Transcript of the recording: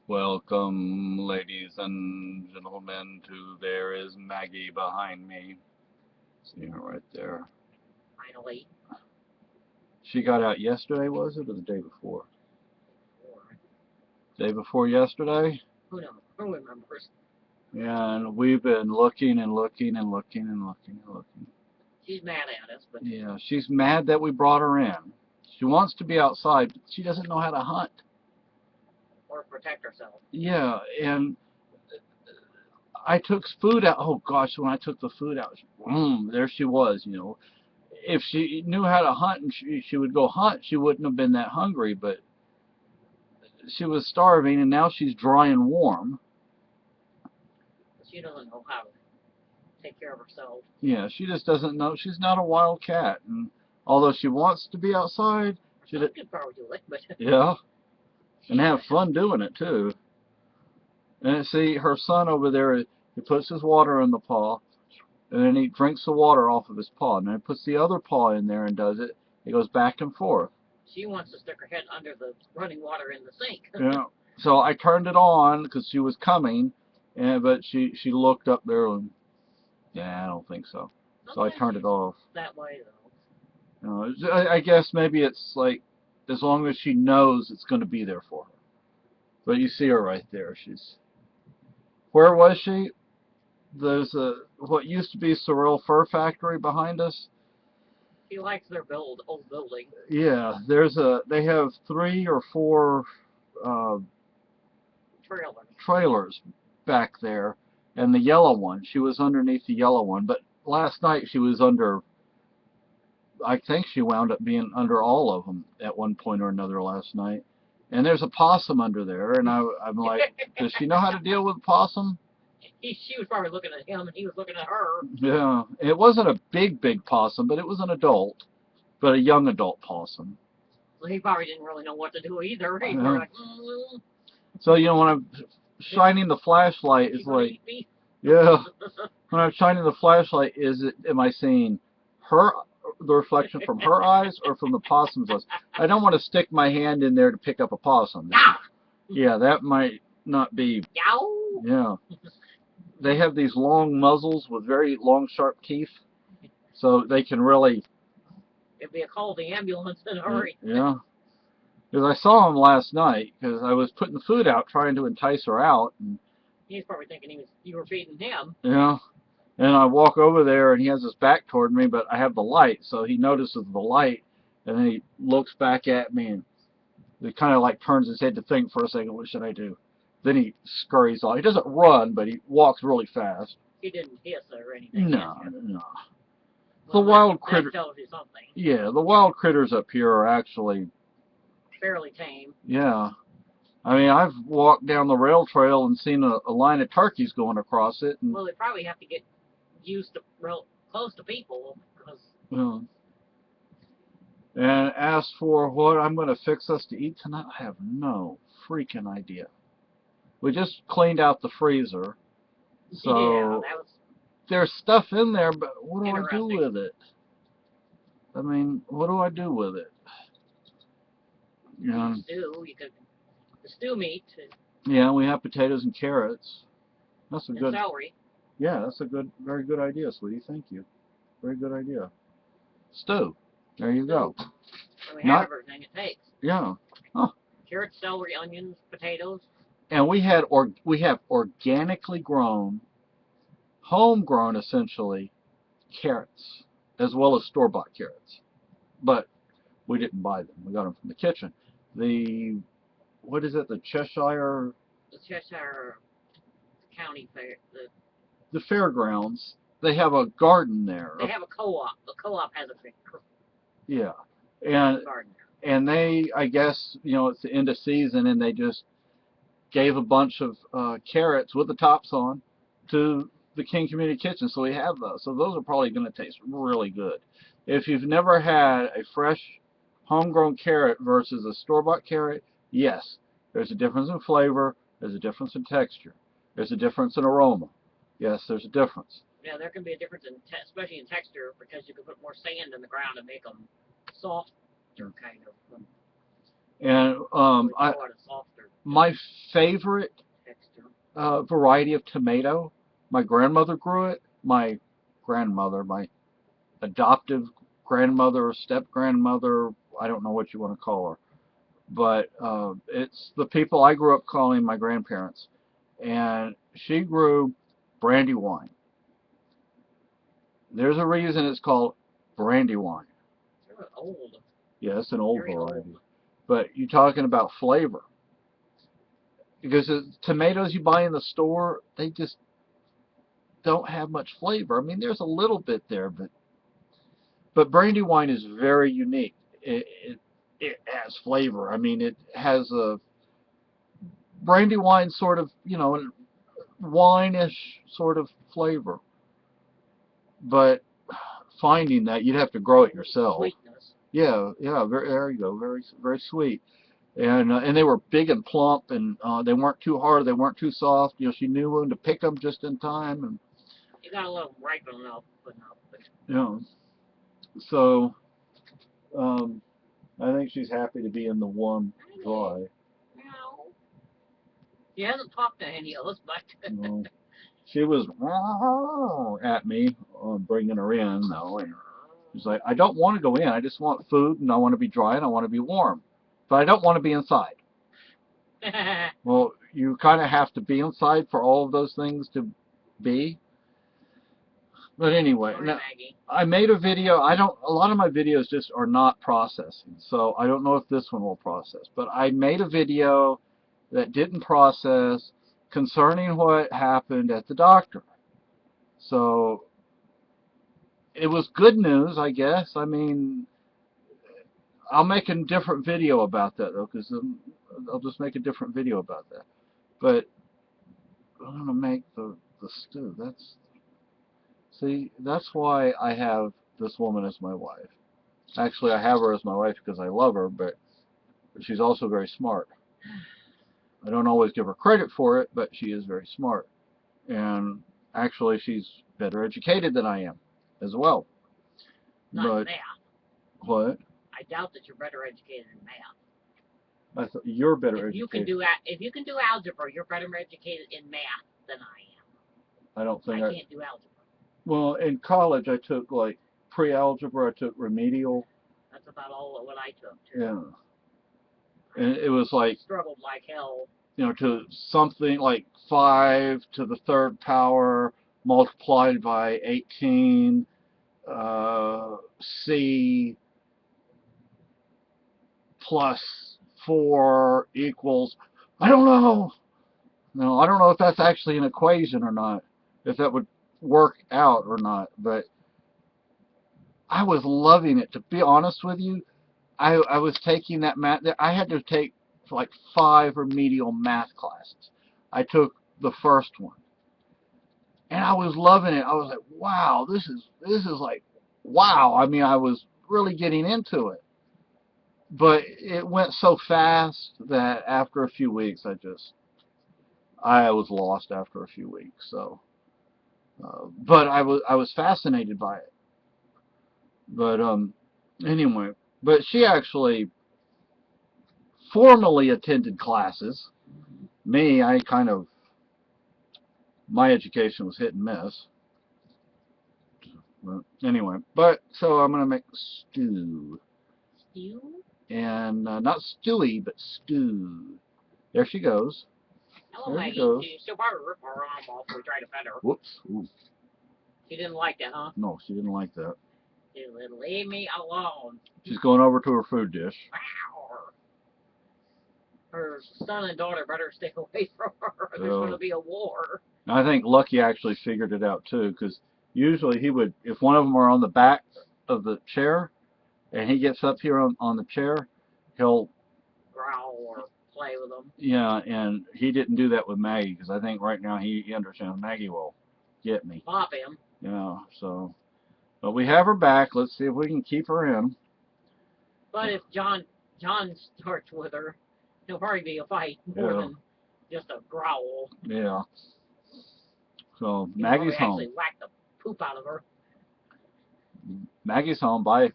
Welcome, ladies and gentlemen, to There is Maggie behind me. See her right there. Finally. She got out yesterday, was it, or the day before? Or, Day before yesterday? who knows? Who remembers? Yeah, and we've been looking and looking and looking and looking and looking. She's mad at us, but Yeah, she's mad that we brought her in. She wants to be outside, but she doesn't know how to hunt. or protect herself. Yeah, and I took food out. Oh gosh, when I took the food out, there she was. If she knew how to hunt and she would go hunt, she wouldn't have been that hungry, but she was starving and now she's dry and warm. But she doesn't know how to take care of herself. Yeah, she just doesn't know. She's not a wild cat, and although she wants to be outside, She could probably do it, but yeah, and have fun doing it too. And see, her son over there, he puts his water in the paw, and then he drinks the water off of his paw, and then he puts the other paw in there and does it. It goes back and forth. she wants to stick her head under the running water in the sink. Yeah. So I turned it on because she was coming, but she looked up there and yeah, I don't think so. So I turned it off. That way, though. I guess maybe it's like as long as she knows it's going to be there for her. But you see her right there. Where was she? There's what used to be Sorrel Fur Factory behind us. She likes their old building. Yeah, they have 3 or 4 uh, trailers back there, and the yellow one. She was underneath the yellow one, but last night she was under. I think she wound up being under all of them at one point or another last night. And there's a possum under there, and I'm like, does she know how to deal with possum? She was probably looking at him, and he was looking at her. Yeah, it wasn't a big possum, but it was an adult, but a young adult possum. So he probably didn't really know what to do either. He was like, So when I'm shining the flashlight, it's like, yeah. When I'm shining the flashlight, am I seeing the reflection from her eyes or from the possum's eyes? I don't want to stick my hand in there to pick up a possum. Yeah, that might not be. Yeah. They have these long muzzles with very long, sharp teeth, so they can really. It'd be a call to the ambulance in a hurry. Yeah. Because I saw him last night because I was putting the food out trying to entice her out. And he's probably thinking you were feeding him. Yeah. And I walk over there, and he has his back toward me, but I have the light, so he notices the light, and then he looks back at me, and he kind of like turns his head to think for a second, what should I do? Then he scurries off. He doesn't run, but he walks really fast. He didn't hiss or anything. No. Well, the wild critters. That tells you something. Yeah, the wild critters up here are actually fairly tame. Yeah. I mean, I've walked down the rail trail and seen a line of turkeys going across it. And, well, they probably have to get used to real close to people. Yeah. And as for what I'm going to fix us to eat tonight, I have no freaking idea. We just cleaned out the freezer. So yeah, there's stuff in there, but what do I do with it? I mean, what do I do with it? Stew. You could the stew meat. Yeah, we have potatoes and carrots. That's a good. Celery. Yeah, that's very good idea, sweetie. Thank you. Very good idea. Stew. There you go. So we have everything it takes. Yeah. Huh. Carrots, celery, onions, potatoes. And we have organically grown, homegrown essentially, carrots, as well as store-bought carrots. But we didn't buy them. We got them from the kitchen. What is it? The Cheshire County Fair. The fairgrounds. They have a garden there. They have a co-op. The co-op has a yeah, garden. And they, I guess, it's the end of season, and they just gave a bunch of carrots with the tops on to the King Community Kitchen, so we have those. So those are probably going to taste really good. If you've never had a fresh homegrown carrot versus a store-bought carrot, yes, there's a difference in flavor, there's a difference in texture, there's a difference in aroma. Yes, there's a difference. Yeah, there can be a difference especially in texture, because you can put more sand in the ground and make them softer, kind of. And my favorite variety of tomato. My grandmother grew it. My adoptive grandmother or step grandmother, I don't know what you want to call her, but it's the people I grew up calling my grandparents. And she grew Brandywine. There's a reason it's called Brandywine. They're old. Yes, an old Very variety. old. But you're talking about flavor. Because the tomatoes you buy in the store, they just don't have much flavor. I mean, there's a little bit there, but Brandywine is very unique. It has flavor. I mean, it has a Brandywine sort of, wine-ish sort of flavor. But finding that, you'd have to grow it yourself. Sweetness. Yeah, there you go. Very, very sweet. And they were big and plump, and they weren't too hard, they weren't too soft. She knew when to pick them just in time. And You gotta let them ripen enough, but so I think she's happy to be in the warm, dry. no. She hasn't talked to any of us, but She was at me bringing her in, though. And she's like, I don't want to go in. I just want food, and I want to be dry, and I want to be warm. But I don't want to be inside. Well, you kind of have to be inside for all of those things to be. But anyway, now, I made a video. A lot of my videos just are not processing, so I don't know if this one will process. But I made a video that didn't process concerning what happened at the doctor. So it was good news, I guess. I mean, I'll make a different video about that, though, because I'll just make a different video about that. But I'm going to make the stew. That's why I have this woman as my wife. Actually, I have her as my wife because I love her, but she's also very smart. I don't always give her credit for it, but she is very smart. And actually, she's better educated than I am as well. not math. What? I doubt that you're better educated in math. I thought you're better If educated. you can do algebra, you're better educated in math than I am. I don't think I can't do algebra. Well, in college, I took like pre-algebra. I took remedial. That's about all of what I took too. Yeah. And it was like struggled like hell. To something like 5 to the 3rd power multiplied by 18, C plus 4 equals, I don't know. No, I don't know if that's actually an equation or not, if that would work out or not, but I was loving it. To be honest with you, I was taking that math. I had to take like 5 remedial math classes. I took the first one, and I was loving it. I was like, wow, this is like, wow. I mean, I was really getting into it, but it went so fast that after a few weeks, I was lost after a few weeks. So, but I was fascinated by it. But anyway, but she actually formally attended classes. Me, my education was hit and miss. But anyway, so I'm gonna make stew. Stew? And not stewy, but stew. There she goes. Hello, Maggie. She still probably rip her arm off if we try to pet her. Whoops. Ooh. She didn't like that, huh? No, she didn't like that. She would leave me alone. She's going over to her food dish. Wow. Her son and daughter better stay away from her. There's going to be a war. I think Lucky actually figured it out too, because usually he would, if one of them are on the back of the chair, and he gets up here on the chair, he'll growl or play with them. Yeah, and he didn't do that with Maggie, because I think right now he understands Maggie will get me. Pop him. Yeah, so, but we have her back. Let's see if we can keep her in. But if John starts with her, it'll probably be a fight more than just a growl. Yeah. So He'll Maggie's home. Actually whack the poop out of her. Maggie's home. Bye.